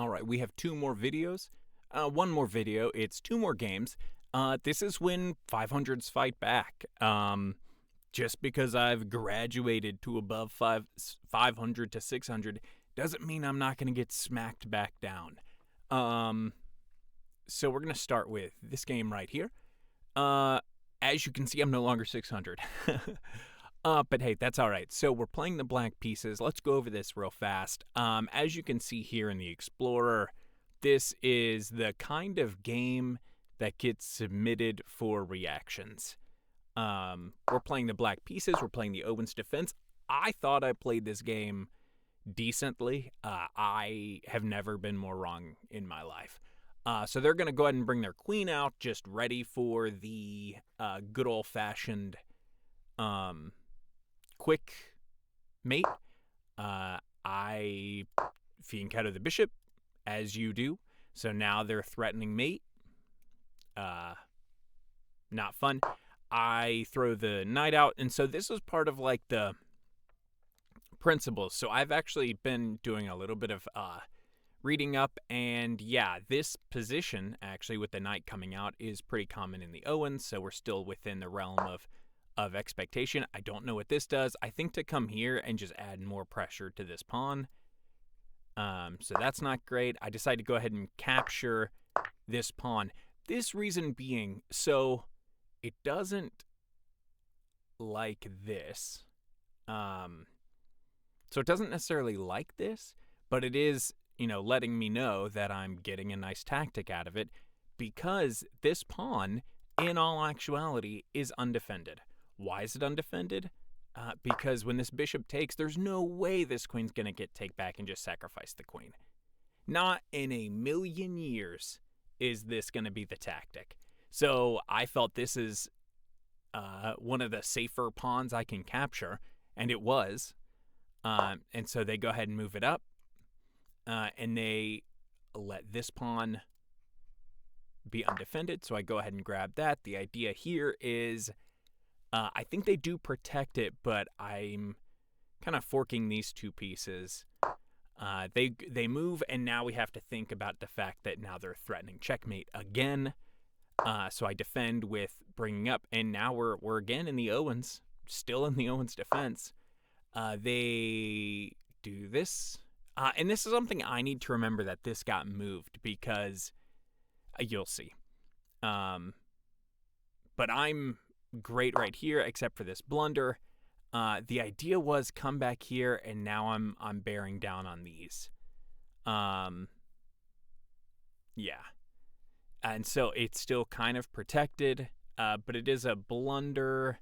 All right, we have two more videos. One more video. It's two more games. This is when 500s fight back. Just because I've graduated to above 500 to 600 doesn't mean I'm not going to get smacked back down. Um, so we're going to start with this game right here. As you can see, I'm no longer 600. But hey, that's all right. So we're playing the black pieces. Let's go over this real fast. As you can see here in the Explorer, this is the kind of game that gets submitted for reactions. We're playing the black pieces. We're playing the Owen's Defense. I thought I played this game decently. I have never been more wrong in my life. So they're going to go ahead and bring their queen out, just ready for the good old-fashioned quick mate. I fianchetto the bishop, as you do. So now they're threatening mate. Not fun. I throw the knight out, and so this was part of like the principles. So I've actually been doing a little bit of reading up, and yeah, this position actually with the knight coming out is pretty common in the Owens, so we're still within the realm of expectation. I don't know what this does. I think to come here and just add more pressure to this pawn. So that's not great. I decided to go ahead and capture this pawn. This reason being, so it doesn't like this. So it doesn't necessarily like this, but it is, letting me know that I'm getting a nice tactic out of it because this pawn, in all actuality, is undefended. Why is it undefended? Because when this bishop takes, there's no way this queen's going to get take back and just sacrifice the queen. Not in a million years is this going to be the tactic. So I felt this is one of the safer pawns I can capture, and it was. And so they go ahead and move it up, and they let this pawn be undefended. So I go ahead and grab that. The idea here is I think they do protect it, but I'm kind of forking these two pieces. They move, and now we have to think about the fact that now they're threatening checkmate again. So I defend with bringing up, and now we're again in the Owens, still in the Owens defense. They do this, and this is something I need to remember that this got moved because you'll see. But I'm great right here, except for this blunder. The idea was come back here, and now I'm bearing down on these. Yeah. And so it's still kind of protected, but it is a blunder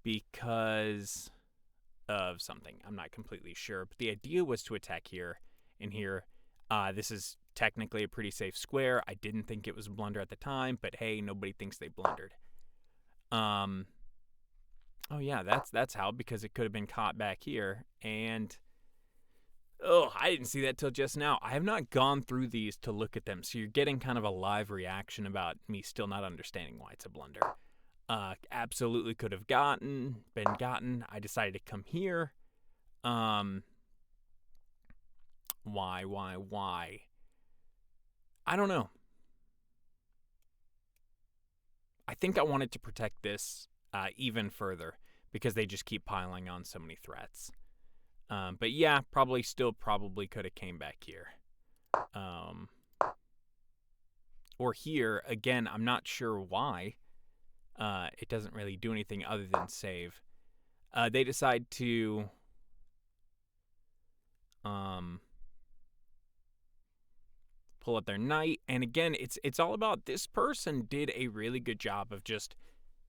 because of something. I'm not completely sure. But the idea was to attack here and here. This is technically a pretty safe square. I didn't think it was a blunder at the time, but hey, nobody thinks they blundered. Oh yeah, that's how, because it could have been caught back here. And I didn't see that till just now. I have not gone through these to look at them, so you're getting kind of a live reaction about me still not understanding why it's a blunder. Absolutely could have been gotten. I decided to come here. Why? I don't know. I think I wanted to protect this even further because they just keep piling on so many threats. But yeah, probably could have came back here. Or here, again, I'm not sure why. It doesn't really do anything other than save. They decide to pull up their knight, and again, it's all about this person did a really good job of just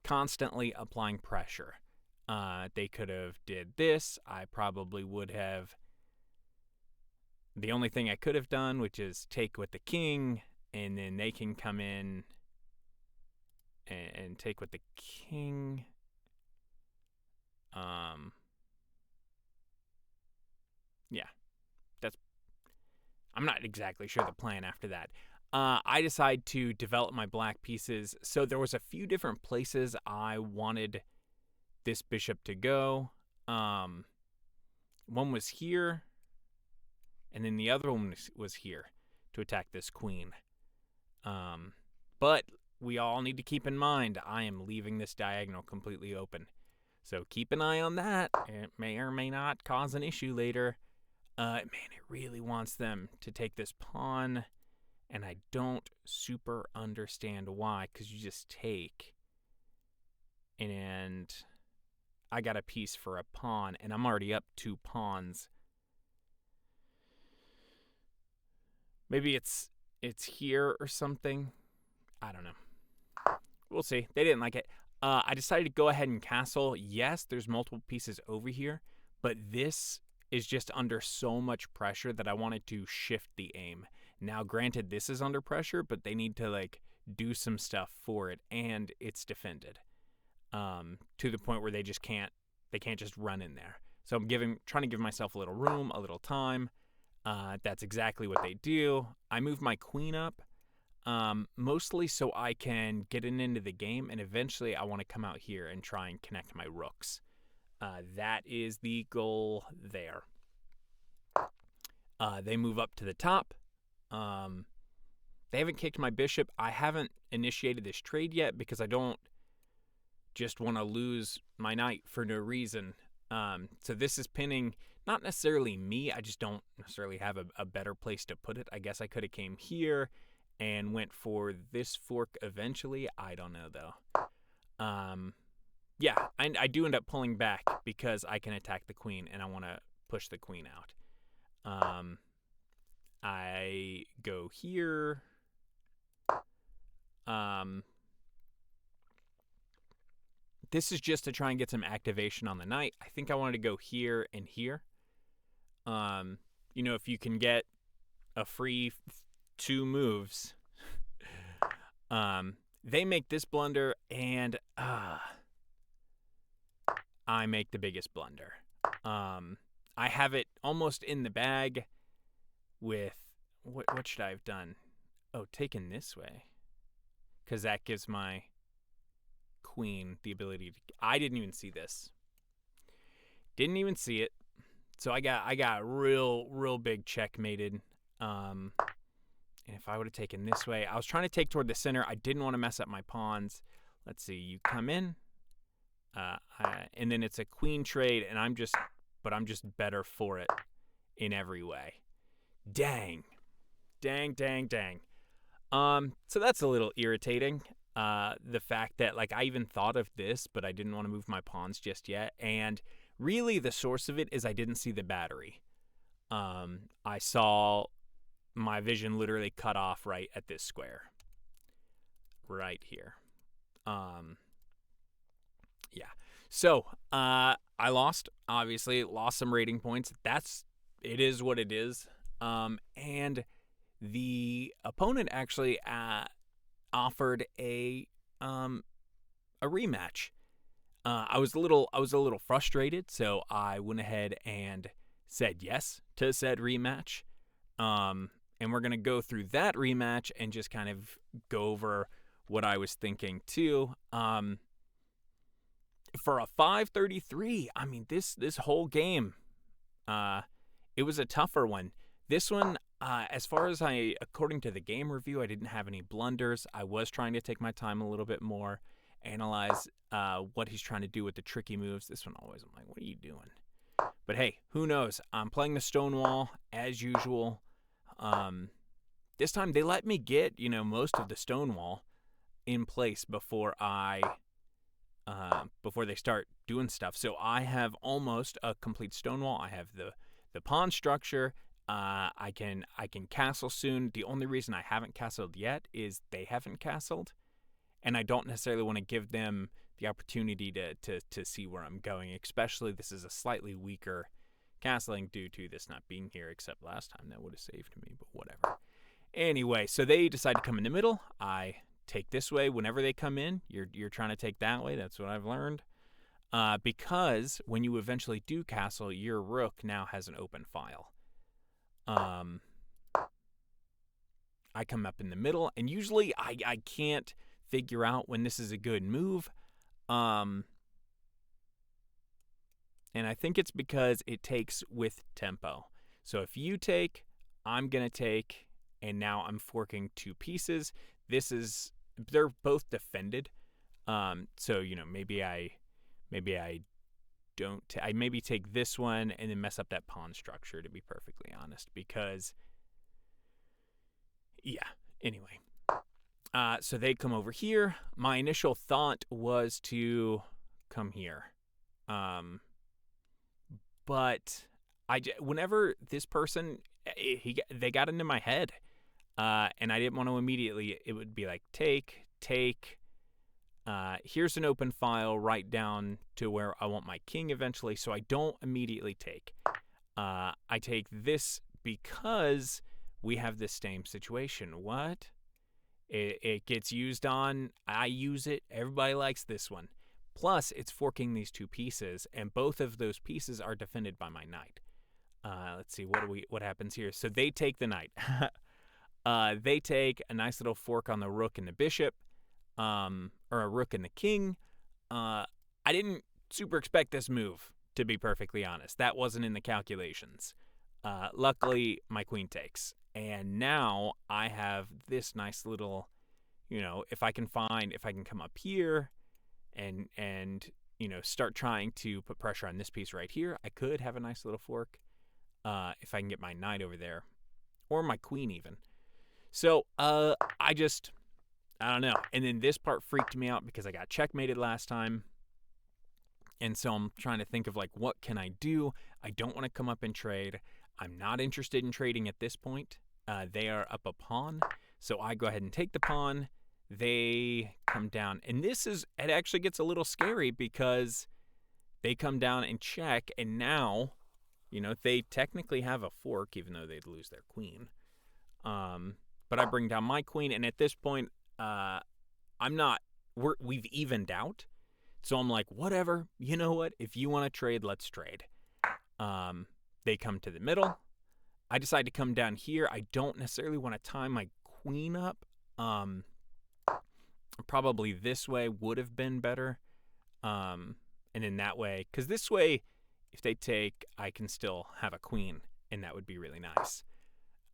constantly applying pressure. They could have did this. I probably would have. The only thing I could have done, which is take with the king, and then they can come in and take with the king. Yeah, I'm not exactly sure the plan after that. I decide to develop my black pieces. So there was a few different places I wanted this bishop to go. One was here, and then the other one was here. to attack this queen. But we all need to keep in mind, I am leaving this diagonal completely open. So keep an eye on that. It may or may not cause an issue later. Man, it really wants them to take this pawn, and I don't super understand why, because you just take, and I got a piece for a pawn, and I'm already up 2 pawns. Maybe it's here or something. I don't know. We'll see. They didn't like it. I decided to go ahead and castle. Yes, there's multiple pieces over here, but this is just under so much pressure that I wanted to shift the aim. Now, granted, this is under pressure, but they need to like do some stuff for it, and it's defended to the point where they can't just run in there. So I'm trying to give myself a little room, a little time. That's exactly what they do. I move my queen up, mostly so I can get into the game, and eventually I want to come out here and try and connect my rooks. That is the goal there. They move up to the top. They haven't kicked my bishop. I haven't initiated this trade yet because I don't just want to lose my knight for no reason. So this is pinning not necessarily me. I just don't necessarily have a better place to put it. I guess I could have came here and went for this fork eventually. I don't know, though. Yeah, I do end up pulling back because I can attack the queen, and I want to push the queen out. I go here. This is just to try and get some activation on the knight. I think I wanted to go here and here. If you can get a free 2 moves. They make this blunder, and I make the biggest blunder. I have it almost in the bag with, what should I have done? Oh, taken this way. Because that gives my queen the ability to, I didn't even see this. Didn't even see it. So I got real big checkmated. And if I would have taken this way, I was trying to take toward the center. I didn't want to mess up my pawns. Let's see, you come in. And then it's a queen trade, and I'm just better for it in every way. Dang. So that's a little irritating. The fact that like I even thought of this, but I didn't want to move my pawns just yet. And really the source of it is I didn't see the battery. I saw my vision literally cut off right at this square. Right here. Yeah. So, I lost, obviously, lost some rating points. It is what it is. And the opponent actually offered a rematch. I was a little frustrated, so I went ahead and said yes to said rematch. And we're going to go through that rematch and just kind of go over what I was thinking too. For a 533, I mean, this whole game, it was a tougher one. This one, as far as according to the game review, I didn't have any blunders. I was trying to take my time a little bit more, analyze what he's trying to do with the tricky moves. This one always, I'm like, what are you doing? But hey, who knows? I'm playing the Stonewall as usual. This time they let me get, most of the Stonewall in place before they start doing stuff. So I have almost a complete Stonewall. I have the pawn structure. I can castle soon. The only reason I haven't castled yet is they haven't castled, and I don't necessarily want to give them the opportunity to see where I'm going. Especially this is a slightly weaker castling due to this not being here. Except last time that would have saved me, but whatever. Anyway, so they decide to come in the middle. I take this way whenever they come in. You're trying to take that way. That's what I've learned. Because when you eventually do castle, your rook now has an open file. I come up in the middle, and usually I can't figure out when this is a good move. And I think it's because it takes with tempo. So if you take, I'm going to take, and now I'm forking 2 pieces. They're both defended. So maybe I don't. I maybe take this one and then mess up that pawn structure, to be perfectly honest, because yeah. Anyway, so they come over here. My initial thought was to come here, but whenever this person they got into my head, and I didn't want to immediately. It would be like take. Here's an open file right down to where I want my king eventually, so I don't immediately take. I take this because we have this same situation. What? It gets used on. I use it. Everybody likes this one. Plus, it's forking these 2 pieces, and both of those pieces are defended by my knight. Let's see, what happens here? So they take the knight. They take a nice little fork on the rook and the bishop, or a rook and the king. I didn't super expect this move, to be perfectly honest. That wasn't in the calculations. Luckily, my queen takes. And now I have this nice little, if I can come up here and start trying to put pressure on this piece right here, I could have a nice little fork if I can get my knight over there, or my queen even. So I don't know. And then this part freaked me out because I got checkmated last time. And so I'm trying to think of what can I do? I don't want to come up and trade. I'm not interested in trading at this point. They are up a pawn. So I go ahead and take the pawn. They come down. And it actually gets a little scary because they come down and check. And now, they technically have a fork, even though they'd lose their queen. But I bring down my queen. And at this point, we've evened out. So I'm like, whatever, you know what? If you want to trade, let's trade. They come to the middle. I decide to come down here. I don't necessarily want to tie my queen up. Probably this way would have been better. And in that way, because this way, if they take, I can still have a queen, and that would be really nice.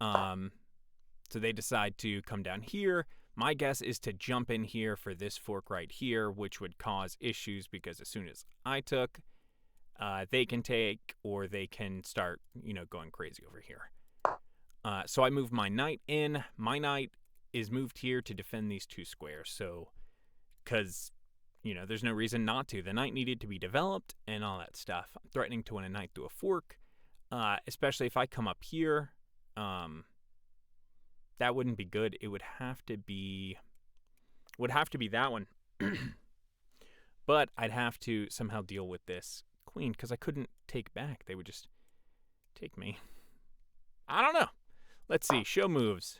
So they decide to come down here. My guess is to jump in here for this fork right here, which would cause issues because as soon as I took, they can take, or they can start, going crazy over here. So I move my knight in. My knight is moved here to defend these 2 squares. So, because, there's no reason not to. The knight needed to be developed and all that stuff. I'm threatening to win a knight through a fork, especially if I come up here. That wouldn't be good. It would have to be that one. But I'd have to somehow deal with this queen because I couldn't take back. They would just take me. I don't know. Let's see. Show moves.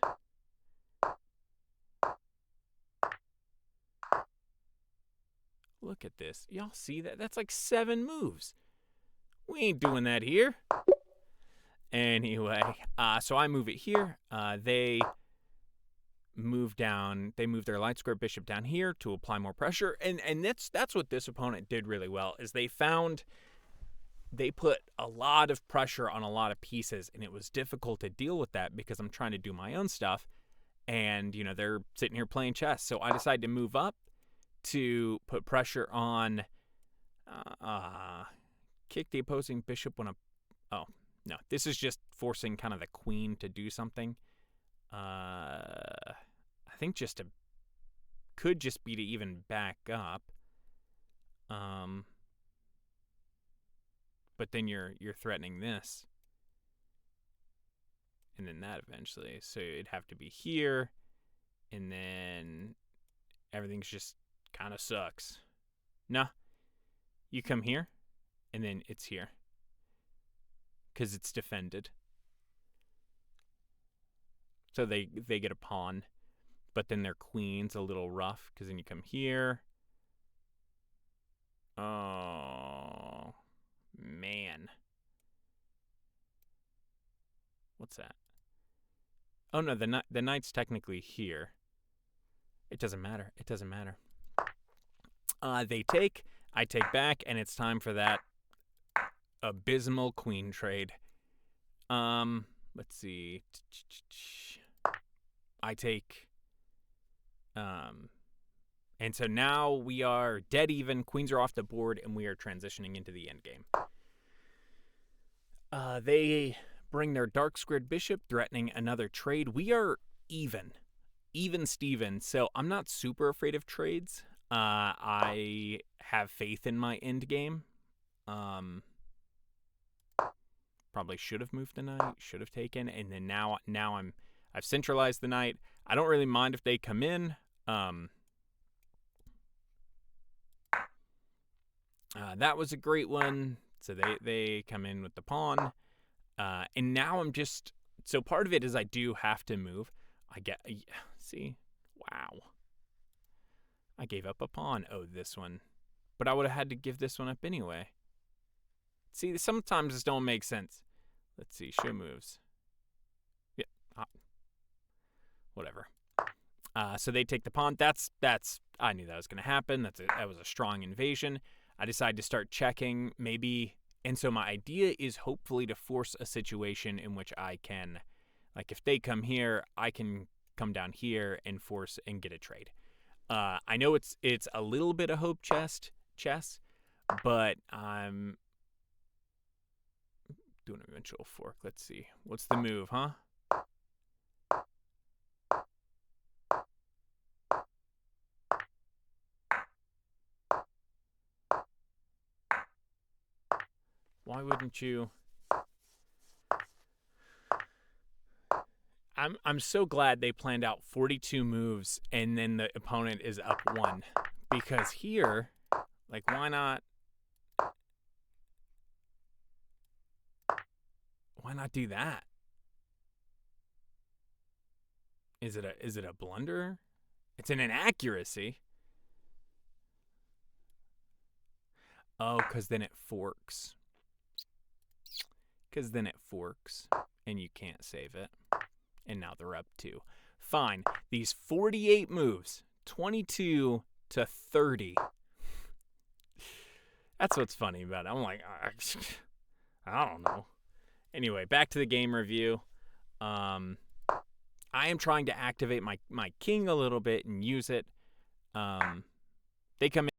Look at this. Y'all see that? That's like 7 moves. We ain't doing that here. Anyway, so I move it here. They move down. They move their light square bishop down here to apply more pressure. And that's what this opponent did really well, is they put a lot of pressure on a lot of pieces, and it was difficult to deal with that because I'm trying to do my own stuff, and they're sitting here playing chess. So I decided to move up to put pressure on, kick the opposing bishop when oh no, this is just forcing kind of the queen to do something. I think could just be to even back up. But then you're threatening this. And then that eventually. So it'd have to be here. And then everything's just kind of sucks. Nah. You come here. And then it's here. Because it's defended. So they get a pawn. But then their queen's a little rough. Because then you come here. Oh, man. What's that? Oh, no, the knight's technically here. It doesn't matter. It doesn't matter. They take. I take back. And it's time for that abysmal queen trade. Let's see. I take, and so now we are dead even. Queens are off the board, and we are transitioning into the end game. They bring their dark squared bishop, threatening another trade. We are even Steven. So I'm not super afraid of trades. I have faith in my end game. Probably should have moved the knight, should have taken, and then now I've centralized the knight. I don't really mind if they come in. That was a great one. So they come in with the pawn. And now I'm just, so part of it is I do have to move. See, wow. I gave up a pawn. Oh, this one. But I would have had to give this one up anyway. See, sometimes this don't make sense. Let's see, show moves. Yeah, whatever. So they take the pawn. That's. I knew that was going to happen. That was a strong invasion. I decided to start checking, maybe. And so my idea is hopefully to force a situation in which I can, like if they come here, I can come down here and force and get a trade. I know it's a little bit of hope chess, but I'm doing an eventual fork. Let's see. What's the move, huh? Why wouldn't you? I'm so glad they planned out 42 moves and then the opponent is up 1. Because here, like, why not do that? Is it a blunder? It's an inaccuracy. Oh, because then it forks. And you can't save it. And now they're up 2. Fine. These 48 moves, 22 to 30. That's what's funny about it. I'm like, I don't know. Anyway, back to the game review. I am trying to activate my king a little bit and use it. They come in.